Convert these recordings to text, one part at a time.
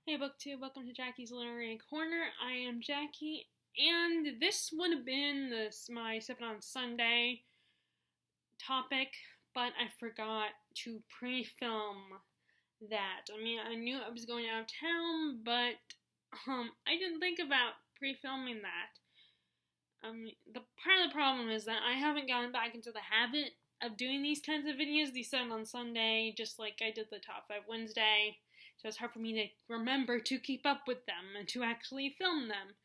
Hey BookTube, welcome to Jackie's Literary Corner. I am Jackie, and this would have been my Sippin' on Sunday topic, but I forgot to pre-film that. I knew I was going out of town, but I didn't think about pre-filming that. The part of the problem is that I haven't gotten back into the habit of doing these kinds of videos, these Sippin' on Sunday, just like I did the Top 5 Wednesday. So it's hard for me to remember to keep up with them and to actually film them.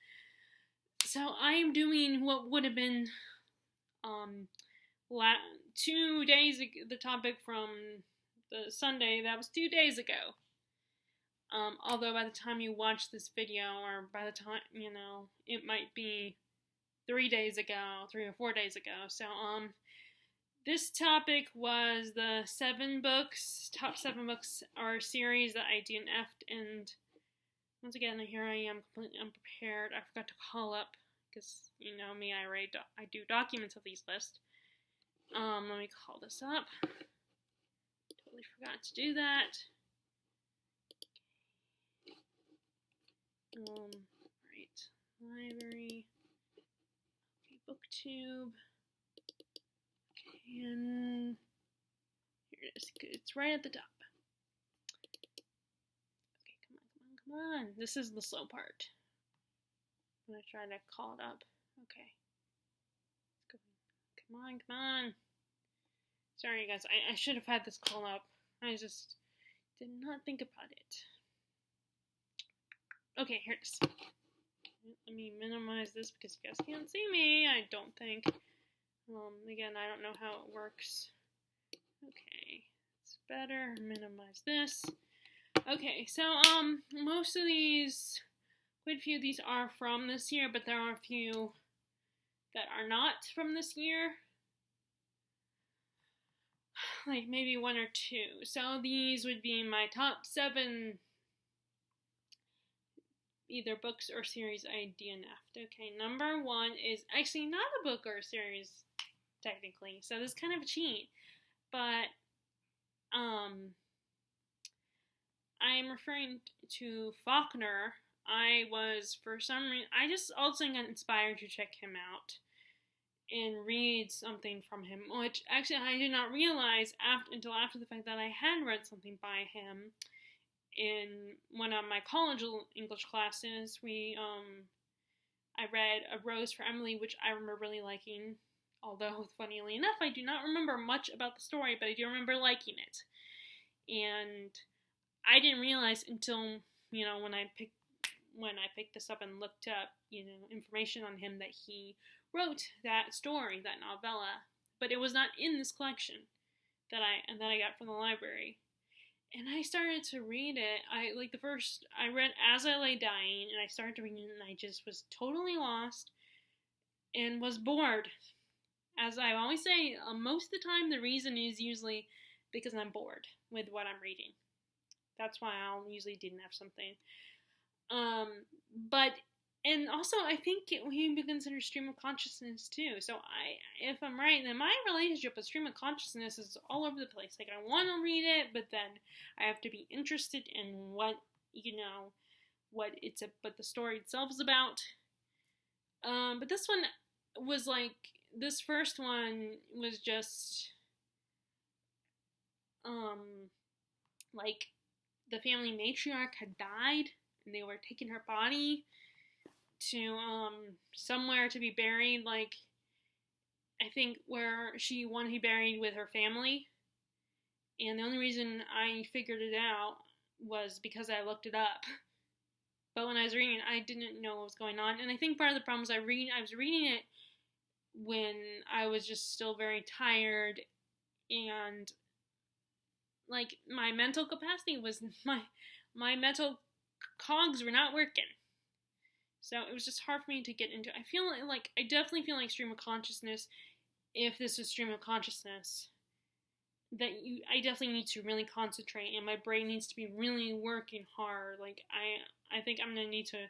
So I am doing what would have been 2 days ago, the topic from the Sunday, that was 2 days ago. Although by the time you watch this video, or by the time, it might be 3 days ago, 3 or 4 days ago. So, this topic was the top 7 books or series that I DNFed, and once again, here I am completely unprepared. I forgot to call up, because you know me, I do documents of these lists. Let me call this up. Totally forgot to do that. Right, library, okay, BookTube. And here it is. It's right at the top. Okay, come on. This is the slow part. I'm gonna try to call it up. Okay. Come on. Sorry, you guys. I should have had this call up. I just did not think about it. Okay, here it is. Let me minimize this because you guys can't see me, I don't think. Again, I don't know how it works. Okay, it's better. Minimize this. Okay, so, most of these, quite a few of these are from this year, but there are a few that are not from this year. Like, maybe 1 or 2. So these would be my top 7 either books or series I DNF'd. Okay, number 1 is actually not a book or a series, technically, so this is kind of a cheat, but I'm referring to Faulkner. For some reason, I just also got inspired to check him out and read something from him, which actually I did not realize until after the fact that I had read something by him. In one of my college English classes, I read A Rose for Emily, which I remember really liking. Although, funnily enough, I do not remember much about the story, but I do remember liking it. And I didn't realize until, when I picked this up and looked up, information on him, that he wrote that story, that novella. But it was not in this collection that I got from the library. And I started to read it. I read As I Lay Dying, and I started to read it, and I just was totally lost and was bored. As I always say, most of the time the reason is usually because I'm bored with what I'm reading. That's why I'll usually DNF something. And also I think he would be considered stream of consciousness too. So if I'm right, then my relationship with stream of consciousness is all over the place. Like, I want to read it, but then I have to be interested in what the story itself is about. But this one was like, this first one was just, like, the family matriarch had died, and they were taking her body to, somewhere to be buried, like, I think where she wanted to be buried with her family, and the only reason I figured it out was because I looked it up. But when I was reading it, I didn't know what was going on, and I think part of the problem was I was reading it when I was just still very tired, and, like, my mental capacity was, my mental cogs were not working. So it was just hard for me to get into. I definitely feel like stream of consciousness, if this was stream of consciousness, I definitely need to really concentrate, and my brain needs to be really working hard. Like, I think I'm gonna need to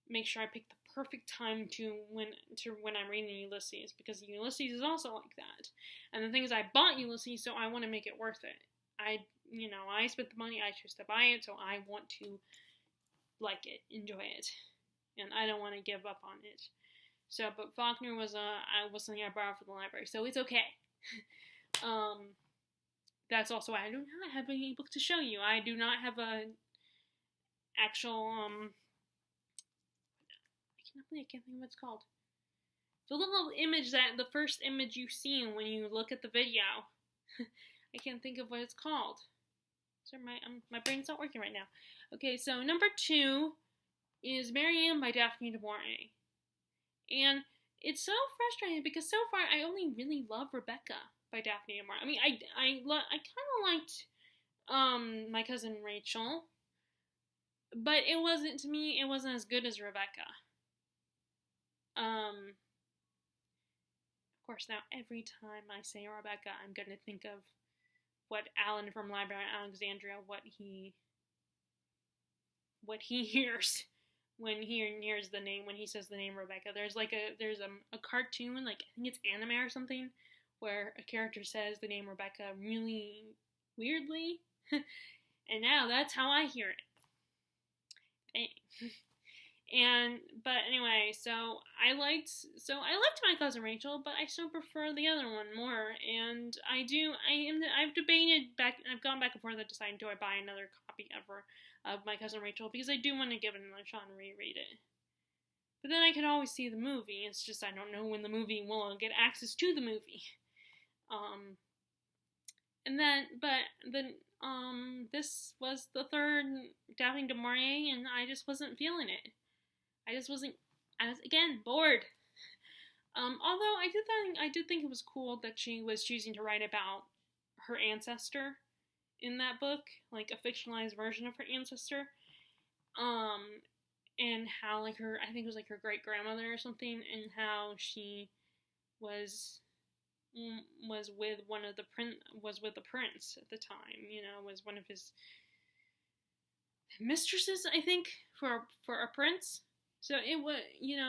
make sure I pick the perfect time when I'm reading Ulysses, because Ulysses is also like that. And the thing is, I bought Ulysses, so I want to make it worth it. I spent the money, I chose to buy it, so I want to like it, enjoy it, and I don't want to give up on it. So, but Faulkner was something I borrowed from the library, so it's okay. That's also why I do not have any book to show you. I do not have a actual I can't think of what it's called. The little image the first image you see when you look at the video. I can't think of what it's called. So my brain's not working right now. Okay, so number 2 is Marianne by Daphne du Maurier. And it's so frustrating because so far I only really love Rebecca by Daphne du Maurier. I mean, I kind of liked My Cousin Rachel, but it wasn't as good as Rebecca. Of course, now every time I say Rebecca, I'm gonna think of what Alan from Library of Alexandria, what he hears when he hears the name, when he says the name Rebecca. There's a cartoon, like I think it's anime or something, where a character says the name Rebecca really weirdly, and now that's how I hear it. But anyway, so I liked My Cousin Rachel, but I still prefer the other one more. And I've gone back and forth on deciding, do I buy another copy of My Cousin Rachel, because I do want to give it another shot and reread it. But then I can always see the movie. It's just I don't know when the movie will get access to the movie. This was the third Daphne du Maurier, and I just wasn't feeling it. I was again bored. Although I did think it was cool that she was choosing to write about her ancestor in that book, like a fictionalized version of her ancestor. And how I think it was like her great grandmother or something, and how she was with the prince at the time. Was one of his mistresses, I think, for a prince. So it was,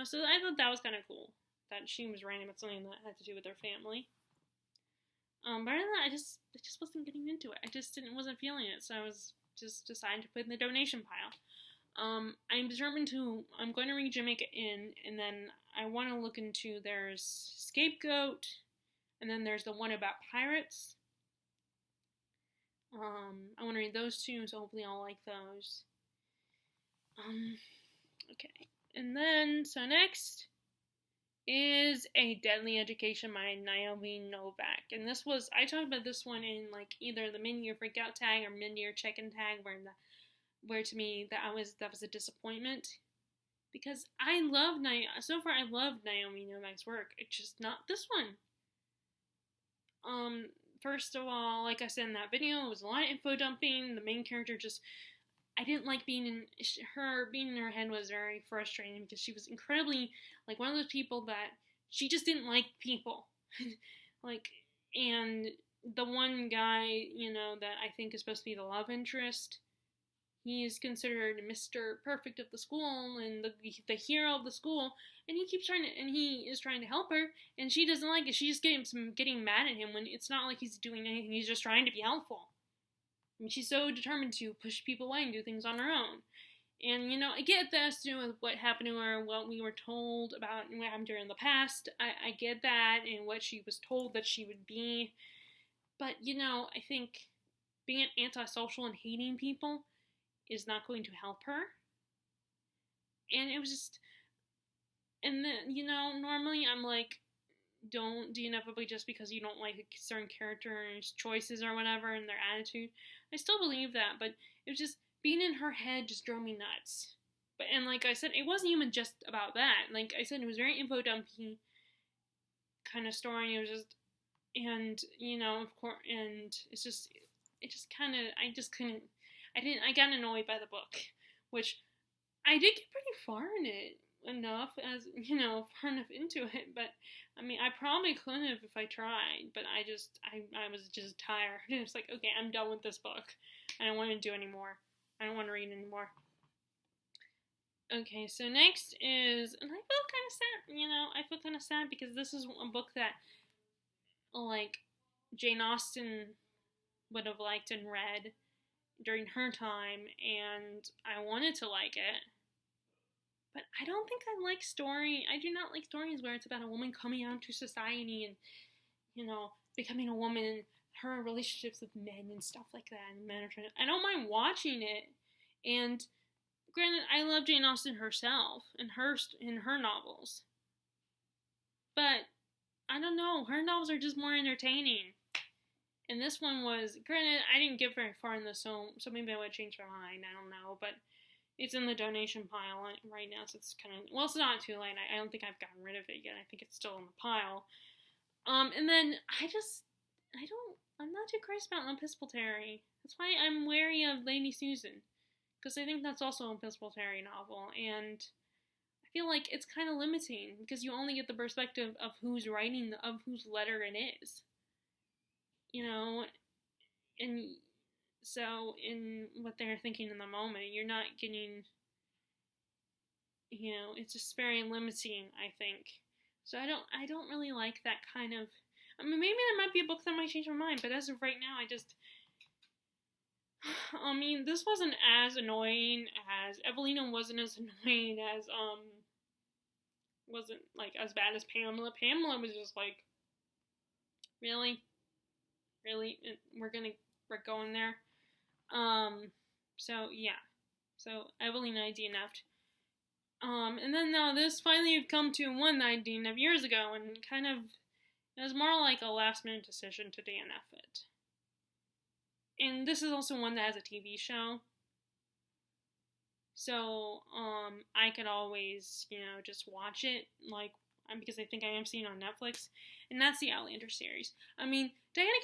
so I thought that was kind of cool that she was writing about something that had to do with her family. But other than that, I just wasn't getting into it. I just wasn't feeling it, so I was just deciding to put it in the donation pile. I'm going to read Jamaica Inn, and then I want to look into, there's Scapegoat, and then there's the one about pirates. I want to read those two, so hopefully I'll like those. Okay. And then, so next is A Deadly Education by Naomi Novak. And I talked about this one in like either the mid-year freakout tag or mid-year check-in tag, where to me that was a disappointment. Because so far I love Naomi Novak's work. It's just not this one. First of all, like I said in that video, it was a lot of info dumping. The main character I didn't like being in her head was very frustrating, because she was incredibly, like, one of those people that she just didn't like people. And the one guy, that I think is supposed to be the love interest, he is considered Mr. Perfect of the school and the hero of the school, and he is trying to help her, and she doesn't like it. She's getting mad at him when it's not like he's doing anything. He's just trying to be helpful. I mean, she's so determined to push people away and do things on her own. And, I get that has to do with what happened to her, what we were told about what happened to her in the past. I get that, and what she was told that she would be. But, I think being antisocial and hating people is not going to help her. And it was just... And then, normally I'm like, don't DNF just because you don't like a certain character's choices or whatever and their attitude. I still believe that, but it was just being in her head just drove me nuts. And like I said, it wasn't even just about that. Like I said, it was very info dumpy kind of story. It was just, and of course, and it just kind of, I got annoyed by the book, which I did get pretty far in it. Enough far enough into it, but I mean, I probably could have if I tried, but I was just tired. It's like, okay, I'm done with this book. I don't want to do anymore. I don't want to read anymore. Okay, so next is, and I feel kind of sad, because this is a book that, like, Jane Austen would have liked and read, during her time, and I wanted to like it. But I don't think I do not like stories where it's about a woman coming out to society and, becoming a woman and her relationships with men and stuff like that. And men are trying I don't mind watching it. And granted, I love Jane Austen herself and her novels. But I don't know, her novels are just more entertaining. And this one was, granted, I didn't get very far in this, so maybe I would change my mind. I don't know, but it's in the donation pile right now, so it's kind of, well, it's not too late. I don't think I've gotten rid of it yet. I think it's still in the pile. And then I'm not too crazy about Epistolary. That's why I'm wary of Lady Susan, because I think that's also an Epistolary novel, and I feel like it's kind of limiting because you only get the perspective of who's writing, of whose letter it is. And so in what they're thinking in the moment, you're not getting, it's just very limiting, I think. So I don't really like that kind of, maybe there might be a book that might change my mind, but as of right now, this wasn't as annoying as, Evelina wasn't as annoying as, wasn't, like, as bad as Pamela. Pamela was just like, really? We're going there? So, yeah. So, Evelina I DNF'd. And then now this finally had come to one that I DNF'd years ago, and kind of, it was more like a last-minute decision to DNF it. And this is also one that has a TV show. So, I could always, just watch it, like, because I think I am seeing it on Netflix, and that's the Outlander series. Diana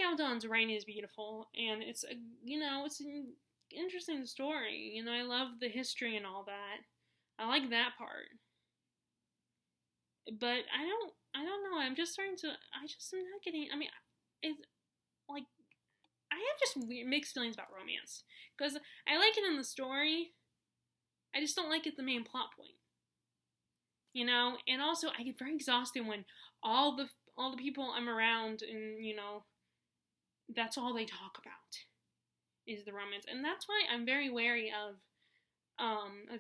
Gabaldon's writing is beautiful, and it's it's an interesting story. I love the history and all that. I like that part. But I don't know, I'm not getting, it's, like, I have just mixed feelings about romance, because I like it in the story, I just don't like it the main plot point. And also I get very exhausted when all the people I'm around and, that's all they talk about is the romance. And that's why I'm very wary of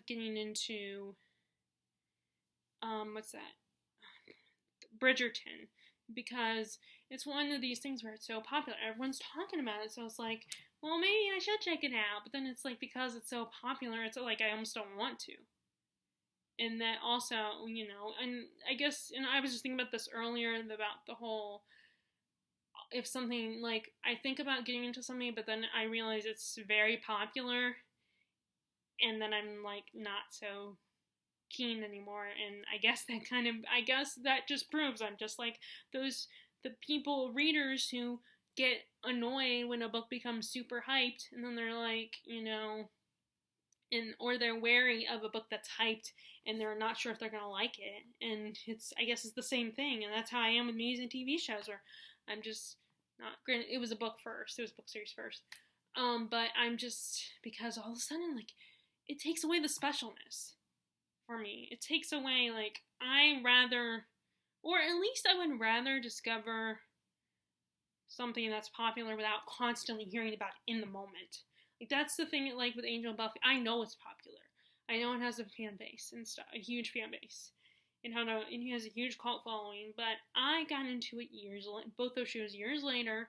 getting into, what's that? Bridgerton. Because it's one of these things where it's so popular. Everyone's talking about it, so it's like, well, maybe I should check it out. But then it's like, because it's so popular, it's like I almost don't want to. And that also, and I guess, and I was just thinking about this earlier, about the whole, if something, like, I think about getting into something, but then I realize it's very popular, and then I'm, like, not so keen anymore, and I guess that just proves I'm just like the readers who get annoyed when a book becomes super hyped, and then they're like, or they're wary of a book that's hyped, and they're not sure if they're gonna like it, and I guess it's the same thing, and that's how I am with movies and TV shows, where I'm just not, granted, it was a book series first, but I'm just, because all of a sudden, like, it takes away the specialness for me. It takes away, like, or at least I would rather discover something that's popular without constantly hearing about it in the moment. Like, that's the thing, like, with Angel and Buffy. I know it's popular. I know it has a fan base and stuff, a huge fan base. And he has a huge cult following, but I got into it both those shows years later,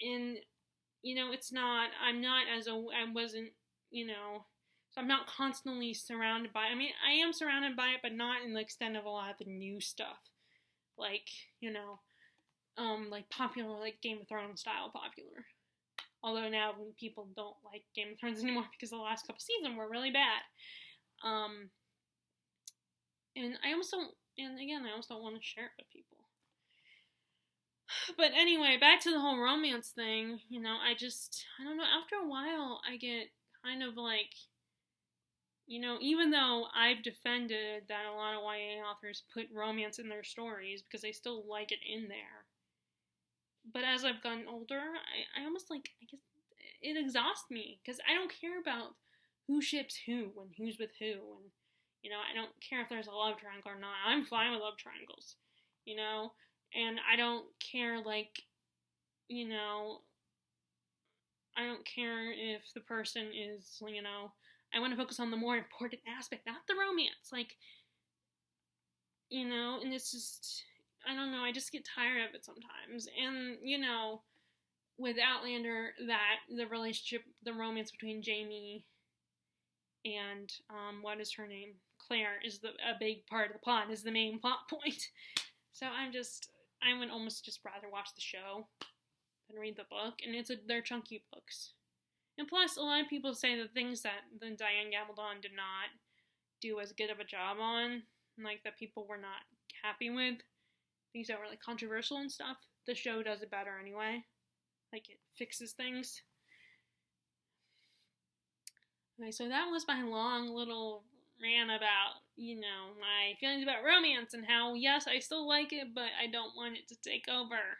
and, I wasn't, so I'm not constantly surrounded by it. I am surrounded by it, but not in the extent of a lot of the new stuff. Like, like popular, like Game of Thrones style popular. Although now people don't like Game of Thrones anymore because the last couple seasons were really bad. And I almost don't want to share it with people. But anyway, back to the whole romance thing, I don't know, after a while, I get kind of like, even though I've defended that a lot of YA authors put romance in their stories because they still like it in there. But as I've gotten older, I almost, like, I guess it exhausts me, because I don't care about who ships who and who's with who, and, I don't care if there's a love triangle or not. I'm fine with love triangles, and I don't care, like, I don't care if the person is, I want to focus on the more important aspect, not the romance. Like, and it's just, I don't know, I just get tired of it sometimes. And, with Outlander, that the relationship, the romance between Jamie and, what is her name? Claire is a big part of the plot, is the main plot point. So I would almost just rather watch the show than read the book, and they're chunky books. And plus, a lot of people say the things that Diane Gabaldon did not do as good of a job on, like that people were not happy with, things that were like controversial and stuff, the show does it better anyway. Like, it fixes things. Okay, so that was my long little rant about, my feelings about romance and how, yes, I still like it, but I don't want it to take over.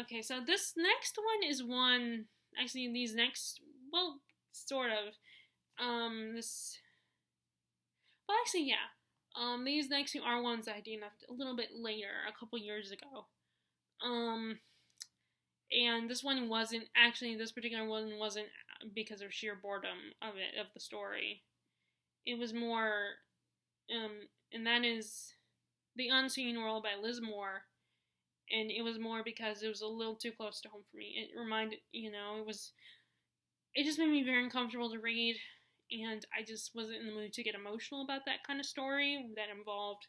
Okay, so this next one is one, actually these next, well, sort of, these next two are ones I DNF'd a little bit later, a couple years ago. And this particular one wasn't because of sheer boredom of the story. It was more, and that is The Unseen World by Liz Moore. And it was more because it was a little too close to home for me. It reminded, it just made me very uncomfortable to read. And I just wasn't in the mood to get emotional about that kind of story that involved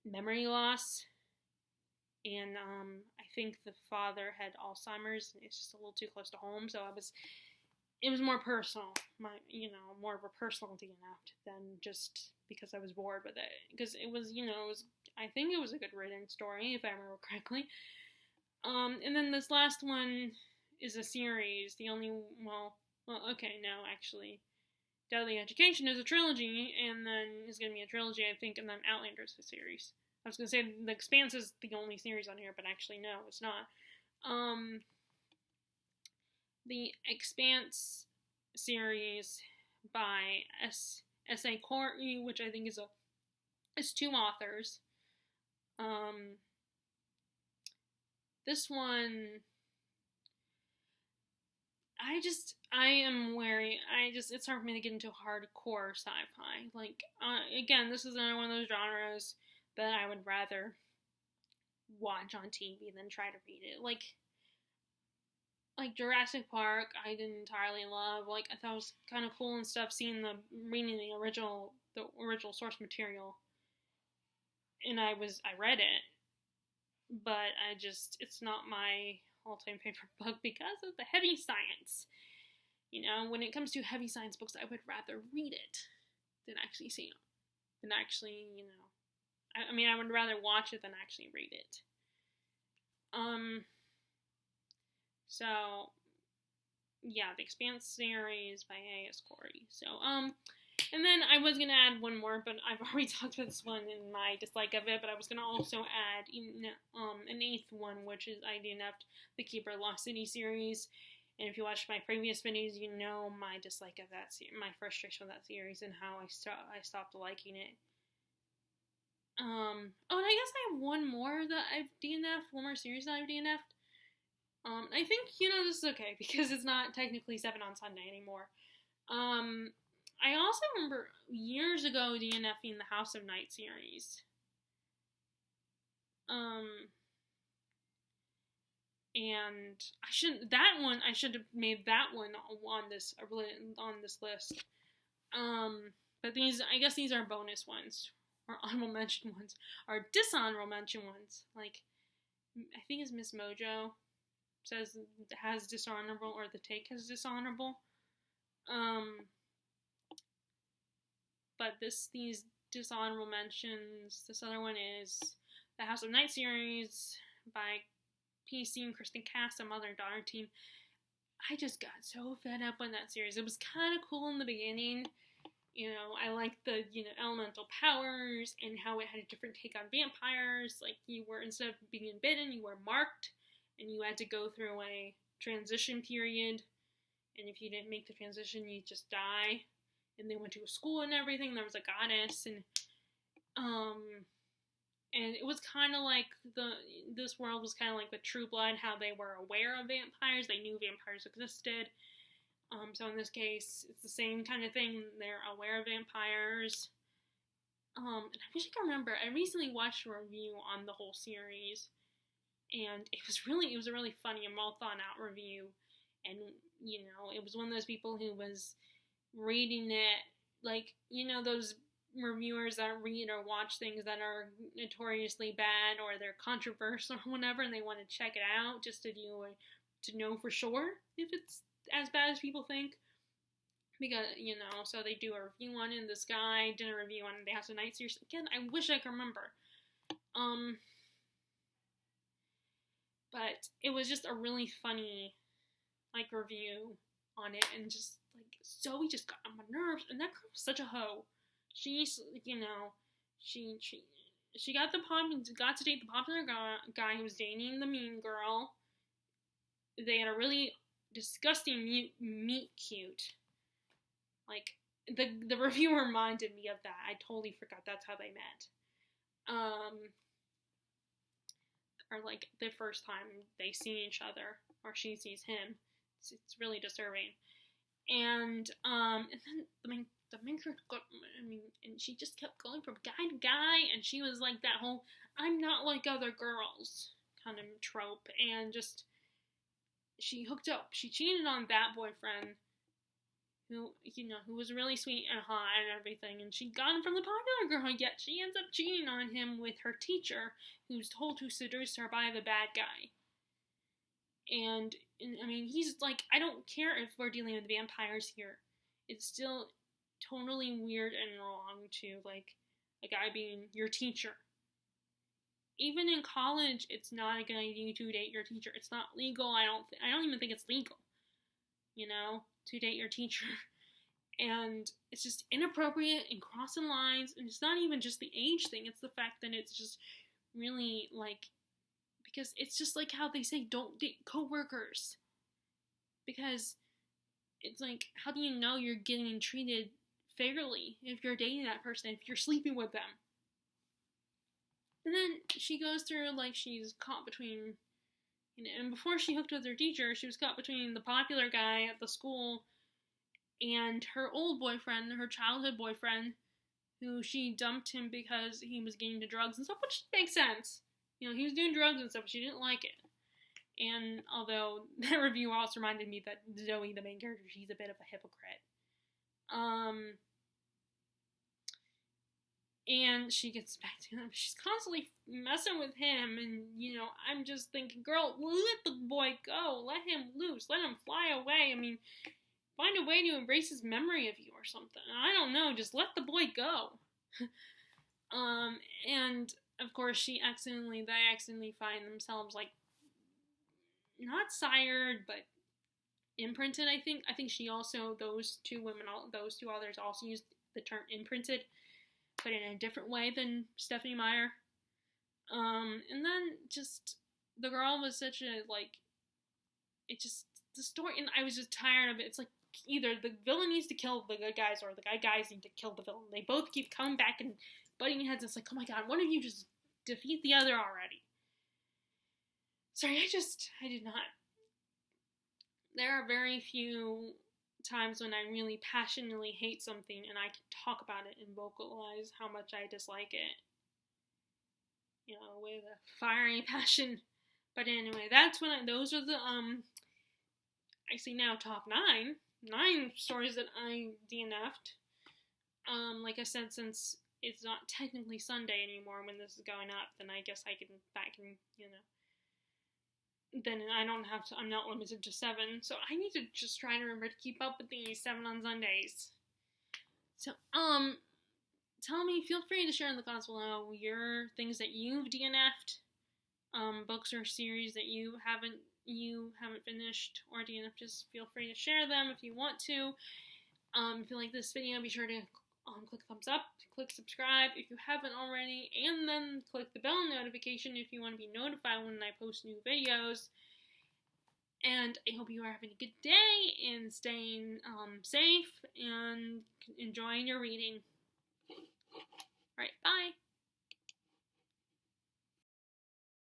memory loss. And I think the father had Alzheimer's, and it's just a little too close to home. So it was more personal, more of a personal DNF than just because I was bored with it. Because it was, I think it was a good written story, if I remember correctly. And then this last one is a series. Actually, Deadly Education is a trilogy, and then it's going to be a trilogy, I think, and then Outlander is a series. I was going to say The Expanse is the only series on here, but actually, no, it's not. The Expanse series by S.A. Corey, which I think is two authors. This one, I am wary. It's hard for me to get into hardcore sci-fi. Like, again, this is another one of those genres that I would rather watch on TV than try to read it. Like Jurassic Park, I didn't entirely love. Like, I thought it was kind of cool and stuff, reading the original source material. And I read it, but it's not my all-time favorite book because of the heavy science. When it comes to heavy science books, I would rather read it than actually see them. I would rather watch it than actually read it. So, yeah, The Expanse series by A.S. Corey. So, and then I was going to add one more, but I've already talked about this one in my dislike of it, but I was going to also add an eighth one, which is I DNF'd the Keeper of Lost City series. And if you watched my previous videos, you know my dislike of that my frustration with that series and how I stopped liking it. And I guess I have one more that I've DNF'd, one more series that I've DNF'd. I think, this is okay, because it's not technically 7 on Sunday anymore. I also remember years ago DNFing the House of Night series. And I should have made that one on this list. But I guess these are bonus ones, or honorable mention ones, or dishonorable mention ones. Like, I think it's Miss Mojo says it has dishonorable, or the take has dishonorable. But these dishonorable mentions, this other one is the House of Night series by PC and Kristen Cass, a mother and daughter team. I just got so fed up on that series. It was kind of cool in the beginning. I liked the, elemental powers and how it had a different take on vampires. Like, you were, instead of being bitten, you were marked, and you had to go through a transition period. And if you didn't make the transition, you'd just die. And they went to a school and everything. There was a goddess, and And it was kind of like this world was kind of like with True Blood, how they were aware of vampires, they knew vampires existed. So in this case, it's the same kind of thing. They're aware of vampires. And I wish I could remember. I recently watched a review on the whole series, and it was a really funny and well thought out review. And it was one of those people who was reading it like those reviewers that read or watch things that are notoriously bad or they're controversial or whatever, and they want to check it out just to know for sure if it's as bad as people think. Because, so they do a review on it, and this guy did a review on They Have Some Night Series. Again, I wish I could remember. But it was just a really funny, review on it, and just, Zoe just got on my nerves, and that girl was such a hoe. She's, she got to date the popular guy who was dating the mean girl. They had a really disgusting meet cute. The reviewer reminded me of that. I totally forgot that's how they met. Or the first time they see each other, or she sees him. It's really disturbing. And then the main character and she just kept going from guy to guy, and she was like that whole "I'm not like other girls" kind of trope, and just she cheated on that boyfriend who was really sweet and hot and everything, and she got him from the popular girl, yet she ends up cheating on him with her teacher, who's told to seduce her by the bad guy. And he's like, I don't care if we're dealing with vampires here. It's still totally weird and wrong to, a guy being your teacher. Even in college, it's not a good idea to date your teacher. It's not legal. I don't even think it's legal, to date your teacher. And it's just inappropriate and crossing lines. And it's not even just the age thing. It's the fact that it's just really, because it's just like how they say don't date coworkers. Because it's how do you know you're getting treated fairly if you're dating that person, if you're sleeping with them? And then she goes through, she's caught between, and before she hooked with her teacher, she was caught between the popular guy at the school and her old boyfriend, her childhood boyfriend, who she dumped him because he was getting into drugs and stuff, which makes sense. He was doing drugs and stuff, but she didn't like it. And although that review also reminded me that Zoe, the main character, she's a bit of a hypocrite. And she gets back to him. She's constantly messing with him, and, I'm just thinking, girl, let the boy go. Let him loose. Let him fly away. Find a way to embrace his memory of you or something. I don't know. Just let the boy go. And, of course, they accidentally find themselves, not sired, but imprinted, I think. I think she also, those two others also used the term imprinted, but in a different way than Stephenie Meyer. And then just, the girl was such a, the story, and I was just tired of it. It's either the villain needs to kill the good guys, or the good guys need to kill the villain. They both keep coming back and butting heads. It's oh my god, one of you just defeat the other already. Sorry, I did not. There are very few times when I really passionately hate something and I can talk about it and vocalize how much I dislike it. With a fiery passion. But anyway, those are the, I see now top 9 stories that I DNF'd. Like I said, since it's not technically Sunday anymore when this is going up, then I guess I can, then I'm not limited to 7, so I need to just try to remember to keep up with these 7 on Sundays. So, feel free to share in the comments below your things that you've DNF'd, books or series that you haven't finished or DNF'd. Just feel free to share them if you want to. If you like this video, be sure to click thumbs up, click subscribe if you haven't already, and then click the bell notification if you want to be notified when I post new videos. And I hope you are having a good day and staying safe and enjoying your reading. Alright, bye!